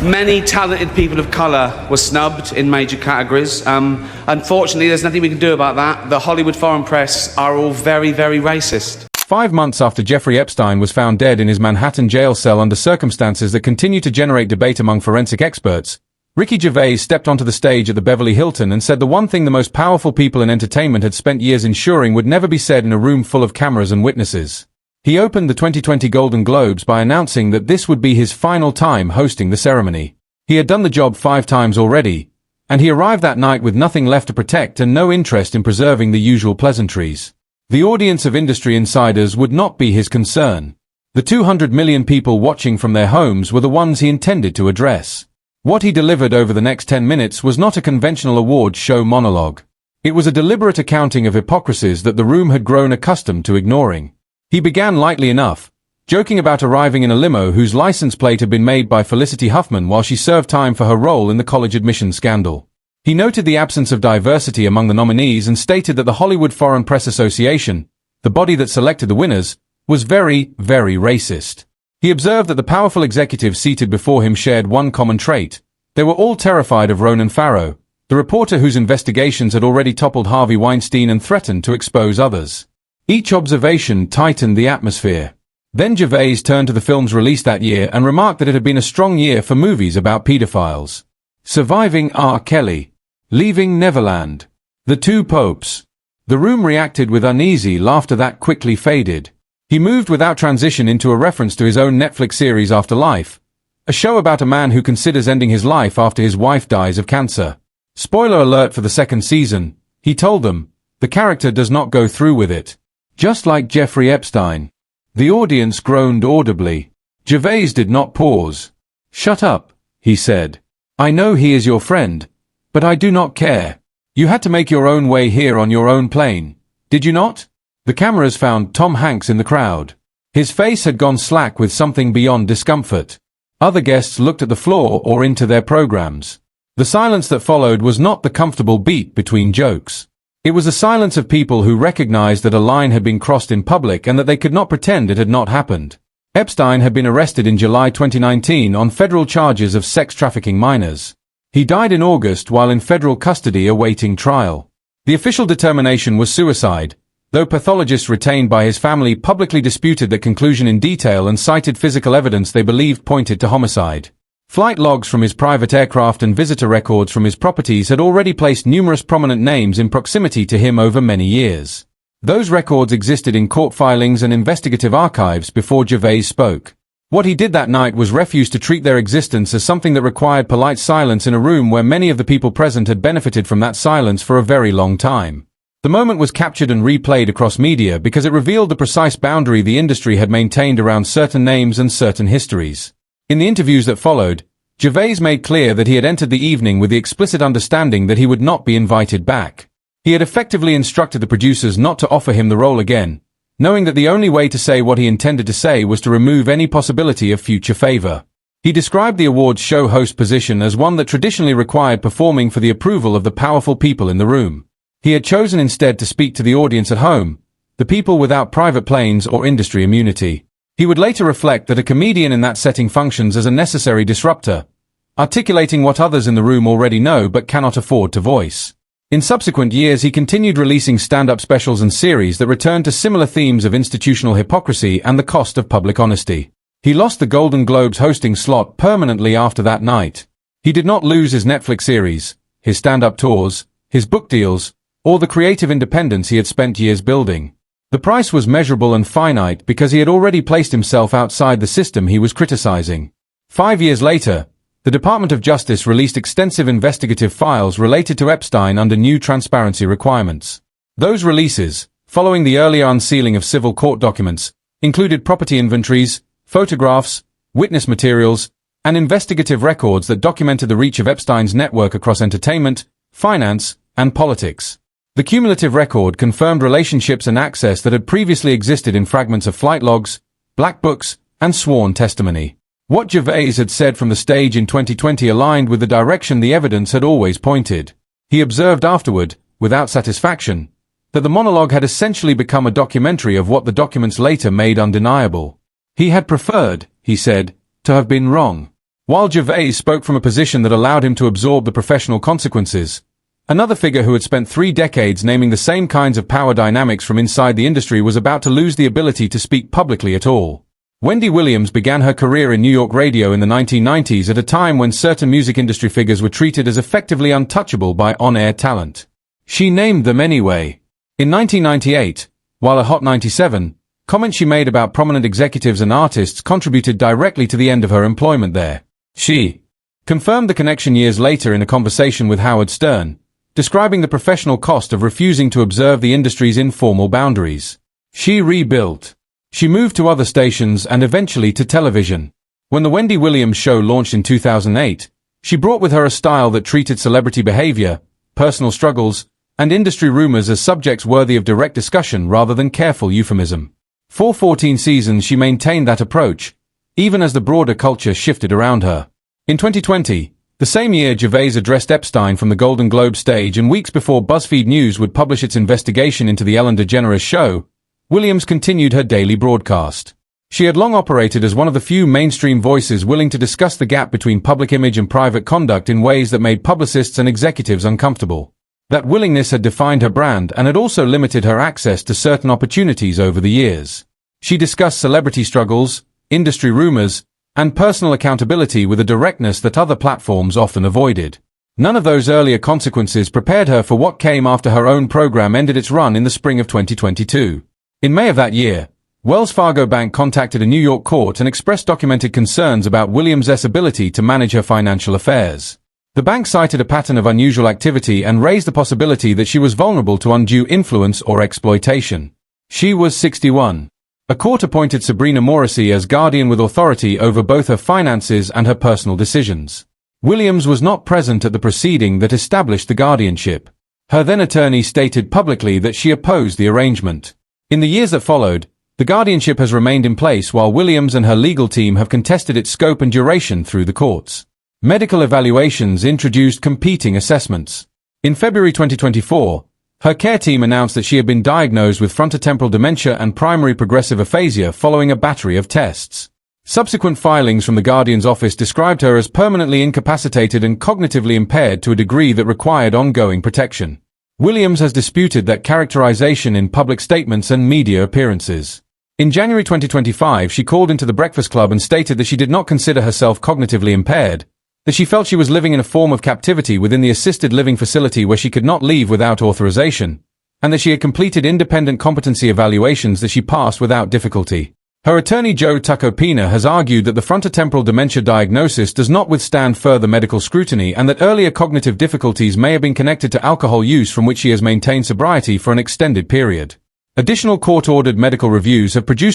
Many talented people of colour were snubbed in major categories. Unfortunately, there's nothing we can do about that. The Hollywood foreign press are all very, very racist. 5 months after Jeffrey Epstein was found dead in his Manhattan jail cell under circumstances that continue to generate debate among forensic experts, Ricky Gervais stepped onto the stage at the Beverly Hilton and said the one thing the most powerful people in entertainment had spent years ensuring would never be said in a room full of cameras and witnesses. He opened the 2020 Golden Globes by announcing that this would be his final time hosting the ceremony. He had done the job 5 times already, and he arrived that night with nothing left to protect and no interest in preserving the usual pleasantries. The audience of industry insiders would not be his concern. The 200 million people watching from their homes were the ones he intended to address. What he delivered over the next 10 minutes was not a conventional awards show monologue. It was a deliberate accounting of hypocrisies that the room had grown accustomed to ignoring. He began lightly enough, joking about arriving in a limo whose license plate had been made by Felicity Huffman while she served time for her role in the college admissions scandal. He noted the absence of diversity among the nominees and stated that the Hollywood Foreign Press Association, the body that selected the winners, was very, very racist. He observed that the powerful executives seated before him shared one common trait. They were all terrified of Ronan Farrow, the reporter whose investigations had already toppled Harvey Weinstein and threatened to expose others. Each observation tightened the atmosphere. Then Gervais turned to the films released that year and remarked that it had been a strong year for movies about pedophiles. Surviving R. Kelly, Leaving Neverland, The Two Popes. The room reacted with uneasy laughter that quickly faded. He moved without transition into a reference to his own Netflix series Afterlife, a show about a man who considers ending his life after his wife dies of cancer. Spoiler alert for the 2nd season, he told them, the character does not go through with it. Just like Jeffrey Epstein. The audience groaned audibly. Gervais did not pause. Shut up, he said. I know he is your friend, but I do not care. You had to make your own way here on your own plane, did you not? The cameras found Tom Hanks in the crowd. His face had gone slack with something beyond discomfort. Other guests looked at the floor or into their programs. The silence that followed was not the comfortable beat between jokes. It was a silence of people who recognized that a line had been crossed in public and that they could not pretend it had not happened. Epstein had been arrested in July 2019 on federal charges of sex trafficking minors. He died in August while in federal custody awaiting trial. The official determination was suicide, though pathologists retained by his family publicly disputed that conclusion in detail and cited physical evidence they believed pointed to homicide. Flight logs from his private aircraft and visitor records from his properties had already placed numerous prominent names in proximity to him over many years. Those records existed in court filings and investigative archives before Gervais spoke. What he did that night was refuse to treat their existence as something that required polite silence in a room where many of the people present had benefited from that silence for a very long time. The moment was captured and replayed across media because it revealed the precise boundary the industry had maintained around certain names and certain histories. In the interviews that followed, Gervais made clear that he had entered the evening with the explicit understanding that he would not be invited back. He had effectively instructed the producers not to offer him the role again, knowing that the only way to say what he intended to say was to remove any possibility of future favor. He described the awards show host position as one that traditionally required performing for the approval of the powerful people in the room. He had chosen instead to speak to the audience at home, the people without private planes or industry immunity. He would later reflect that a comedian in that setting functions as a necessary disruptor, articulating what others in the room already know but cannot afford to voice. In subsequent years he continued releasing stand-up specials and series that returned to similar themes of institutional hypocrisy and the cost of public honesty. He lost the Golden Globes hosting slot permanently after that night. He did not lose his Netflix series, his stand-up tours, his book deals, or the creative independence he had spent years building. The price was measurable and finite because he had already placed himself outside the system he was criticizing. 5 years later, the Department of Justice released extensive investigative files related to Epstein under new transparency requirements. Those releases, following the earlier unsealing of civil court documents, included property inventories, photographs, witness materials, and investigative records that documented the reach of Epstein's network across entertainment, finance, and politics. The cumulative record confirmed relationships and access that had previously existed in fragments of flight logs, black books, and sworn testimony. What Gervais had said from the stage in 2020 aligned with the direction the evidence had always pointed. He observed afterward, without satisfaction, that the monologue had essentially become a documentary of what the documents later made undeniable. He had preferred, he said, to have been wrong. While Gervais spoke from a position that allowed him to absorb the professional consequences, another figure who had spent 3 decades naming the same kinds of power dynamics from inside the industry was about to lose the ability to speak publicly at all. Wendy Williams began her career in New York radio in the 1990s at a time when certain music industry figures were treated as effectively untouchable by on-air talent. She named them anyway. In 1998, while at Hot 97, comments she made about prominent executives and artists contributed directly to the end of her employment there. She confirmed the connection years later in a conversation with Howard Stern, describing the professional cost of refusing to observe the industry's informal boundaries. She rebuilt. She moved to other stations and eventually to television. When The Wendy Williams Show launched in 2008, she brought with her a style that treated celebrity behavior, personal struggles, and industry rumors as subjects worthy of direct discussion rather than careful euphemism. For 14 seasons she maintained that approach, even as the broader culture shifted around her. In 2020, the same year Gervais addressed Epstein from the Golden Globe stage, and weeks before BuzzFeed News would publish its investigation into the Ellen DeGeneres show, Williams continued her daily broadcast. She had long operated as one of the few mainstream voices willing to discuss the gap between public image and private conduct in ways that made publicists and executives uncomfortable. That willingness had defined her brand and had also limited her access to certain opportunities over the years. She discussed celebrity struggles, industry rumors, and personal accountability with a directness that other platforms often avoided. None of those earlier consequences prepared her for what came after her own program ended its run in the spring of 2022. In May of that year, Wells Fargo Bank contacted a New York court and expressed documented concerns about Williams' ability to manage her financial affairs. The bank cited a pattern of unusual activity and raised the possibility that she was vulnerable to undue influence or exploitation. She was 61. A court appointed Sabrina Morrissey as guardian with authority over both her finances and her personal decisions. Williams was not present at the proceeding that established the guardianship. Her then attorney stated publicly that she opposed the arrangement. In the years that followed, the guardianship has remained in place while Williams and her legal team have contested its scope and duration through the courts. Medical evaluations introduced competing assessments. In February 2024, her care team announced that she had been diagnosed with frontotemporal dementia and primary progressive aphasia following a battery of tests. Subsequent filings from the Guardian's office described her as permanently incapacitated and cognitively impaired to a degree that required ongoing protection. Williams has disputed that characterization in public statements and media appearances. In January 2025, she called into the Breakfast Club and stated that she did not consider herself cognitively impaired, that she felt she was living in a form of captivity within the assisted living facility where she could not leave without authorization, and that she had completed independent competency evaluations that she passed without difficulty. Her attorney Joe Tacopina has argued that the frontotemporal dementia diagnosis does not withstand further medical scrutiny and that earlier cognitive difficulties may have been connected to alcohol use from which she has maintained sobriety for an extended period. Additional court-ordered medical reviews have produced